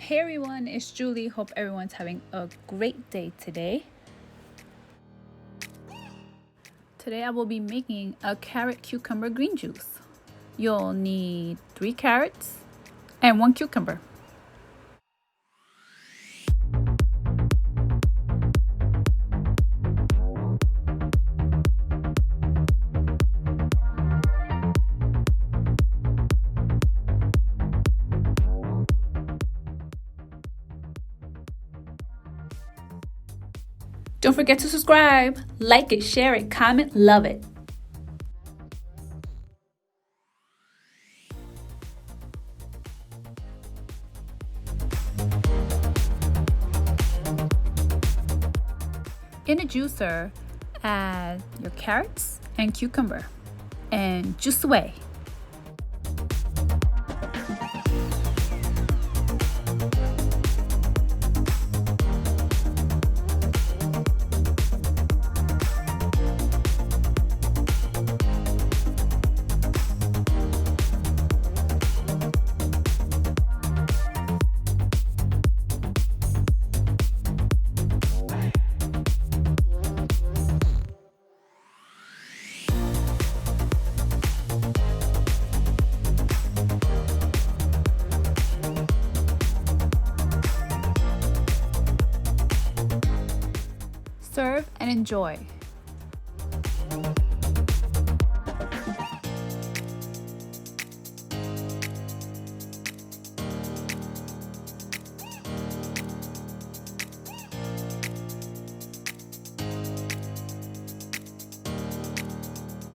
Hey everyone, it's Julie. Hope everyone's having a great day today. Today I will be making a carrot cucumber green juice. You'll need 3 carrots and 1 cucumber. Don't forget to subscribe, like it, share it, comment, love it. In a juicer, add your carrots and cucumber and juice away. Serve and enjoy.